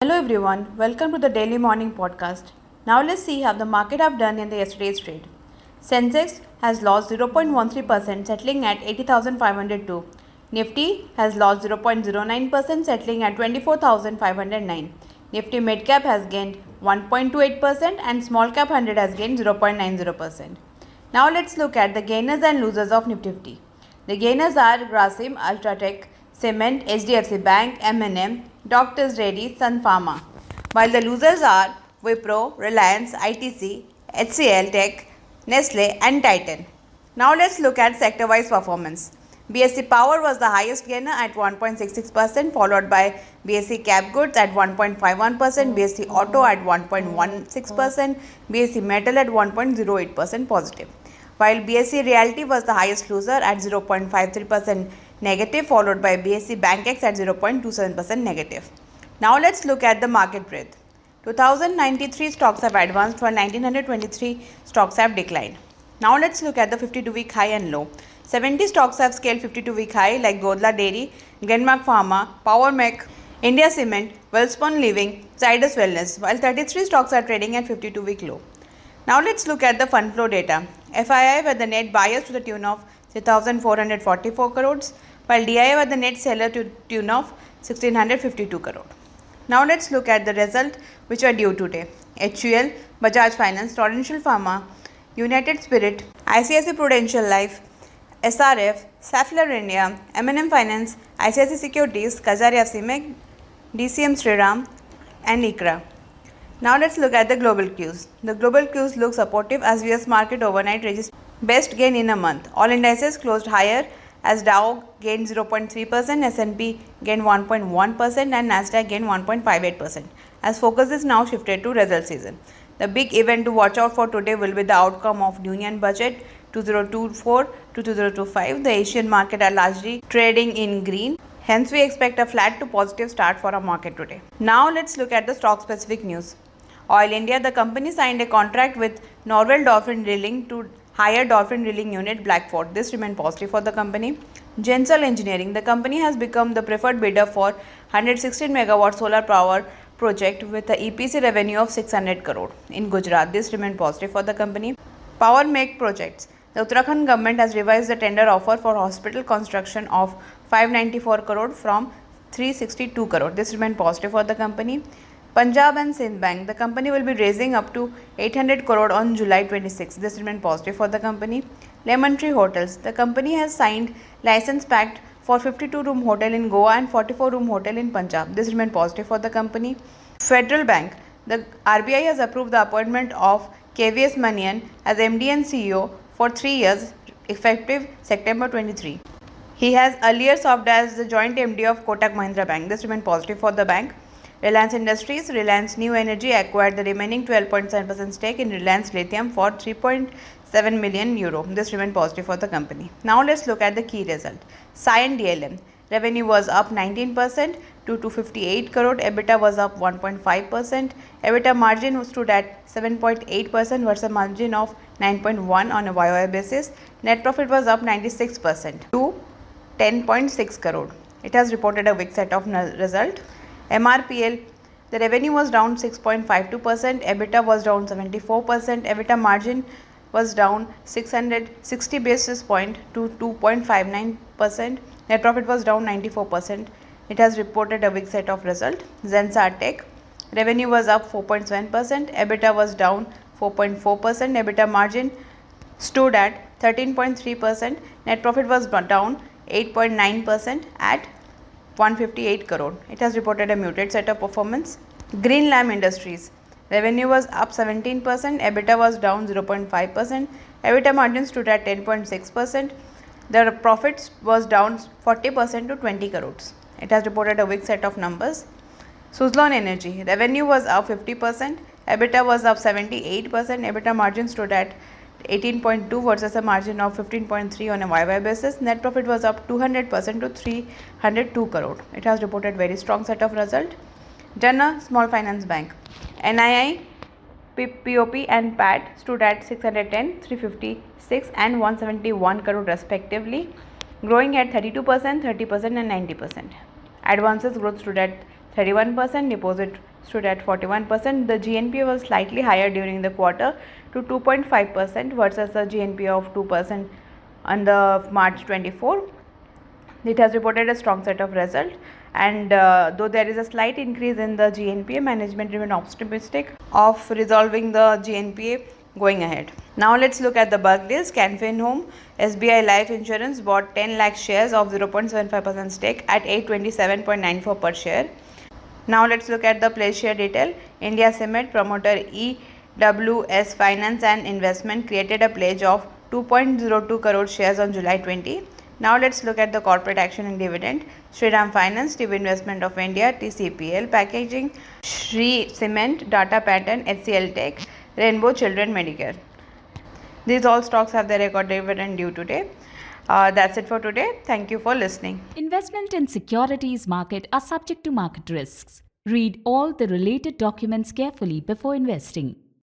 Hello everyone, welcome to the daily morning podcast. Now let's see how the market have done in the yesterday's trade. Sensex has lost 0.13% settling at 80,502. Nifty has lost 0.09% settling at 24,509. Nifty midcap has gained 1.28% and small cap 100 has gained 0.90%. Now let's look at the gainers and losers of Nifty 50. The gainers are Grasim, Ultratech, Cement, HDFC Bank, M&M, Doctors Reddy, Sun Pharma. While the losers are Wipro, Reliance, ITC, HCL Tech, Nestle and Titan. Now let's look at sector-wise performance. BSE Power was the highest gainer at 1.66%, followed by BSE Cap Goods at 1.51%, BSE Auto at 1.16%, BSE Metal at 1.08% positive. While BSE Realty was the highest loser at 0.53% negative, followed by BSE BankX at 0.27% negative. Now let's look at the market breadth. 2093 stocks have advanced while 1923 stocks have declined. Now let's look at the 52-week high and low. 70 stocks have scaled 52-week high like Dodla Dairy, Glenmark Pharma, Power Mech, India Cement, Welspun Living, Zydus Wellness, while 33 stocks are trading at 52-week low. Now let's look at the fund flow data. FII were the net buyers to the tune of 3,444 crores, while DII were the net seller to tune of 1,652 crore. Now let's look at the result which are due today. HUL, Bajaj Finance, Torrential Pharma, United Spirit, ICICI Prudential Life, SRF, Safler India, M&M Finance, ICICI Securities, Kajaria Cement, DCM Shriram and ICRA. Now let's look at the global cues. The global cues look supportive as US market overnight registered best gain in a month. All indices closed higher as Dow gained 0.3%, S&P gained 1.1% and Nasdaq gained 1.58%. As focus is now shifted to result season. The big event to watch out for today will be the outcome of Union Budget 2024 to 2025. The Asian market are largely trading in green. Hence, we expect a flat to positive start for our market today. Now, let's look at the stock specific news. Oil India, the company signed a contract with Norwell Dolphin Drilling to hire Dolphin Drilling Unit Blackford. This remained positive for the company. Gensol Engineering, the company has become the preferred bidder for 116 megawatt solar power project with a EPC revenue of 600 crore in Gujarat. This remained positive for the company. Power Make Projects. The Uttarakhand government has revised the tender offer for hospital construction of 594 crore from 362 crore. This remained positive for the company. Punjab and Sindh Bank, the company will be raising up to 800 crore on July 26. This remained positive for the company. Lemon Tree Hotels, the company has signed license pact for 52-room hotel in Goa and 44-room hotel in Punjab. This remained positive for the company. Federal Bank, the RBI has approved the appointment of KVS Manian as MD and CEO for 3 years effective September 23. He has earlier served as the joint MD of Kotak Mahindra Bank. This remained positive for the bank. Reliance Industries, Reliance New Energy acquired the remaining 12.7% stake in Reliance Lithium for 3.7 million euro. This remained positive for the company. Now let's look at the key result. Cyient DLM. Revenue was up 19% to 258 crore. EBITDA was up 1.5%. EBITDA margin stood at 7.8% versus a margin of 9.1% on a YOY basis. Net profit was up 96% to 10.6 crore. It has reported a weak set of result. MRPL, the revenue was down 6.52%, EBITDA was down 74%, EBITDA margin was down 660 basis point to 2.59%, net profit was down 94%. It has reported a weak set of result. Zensar Tech, revenue was up 4.7%, EBITDA was down 4.4%, EBITDA margin stood at 13.3%, net profit was down 8.9% at 158 crore. It has reported a muted set of performance. Greenlam Industries, revenue was up 17%, EBITDA was down 0.5%, EBITDA margin stood at 10.6%. The profits was down 40% to 20 crores. It has reported a weak set of numbers. Suzlon Energy, revenue was up 50%, EBITDA was up 78%, EBITDA margin stood at 18.2 versus a margin of 15.3 on a YY basis. Net profit was up 200% to 302 crore. It has reported very strong set of result. Jana Small Finance Bank, NII, POP and PAT stood at 610, 356 and 171 crore respectively, growing at 32%, 30% and 90%. Advances growth stood at 31%, deposit stood at 41%. The GNPA was slightly higher during the quarter to 2.5% versus a GNPA of 2% on the March 24. It has reported a strong set of results, and though there is a slight increase in the GNPA, management remain optimistic of resolving the GNPA going ahead. Now let's look at the bulk deals. Canfin Home, SBI Life Insurance bought 10 lakh shares of 0.75% stake at 827.94 per share. Now let's look at the pledge share detail. India Cement promoter EWS Finance and Investment created a pledge of 2.02 crore shares on July 20. Now let's look at the corporate action and dividend. Shriram Finance, TV Investment of India, TCPL Packaging, Shree Cement, Data Pattern, HCL Tech, Rainbow Children Medicare. These all stocks have their record dividend due today. That's it for today. Thank you for listening. Investment in securities market are subject to market risks. Read all the related documents carefully before investing.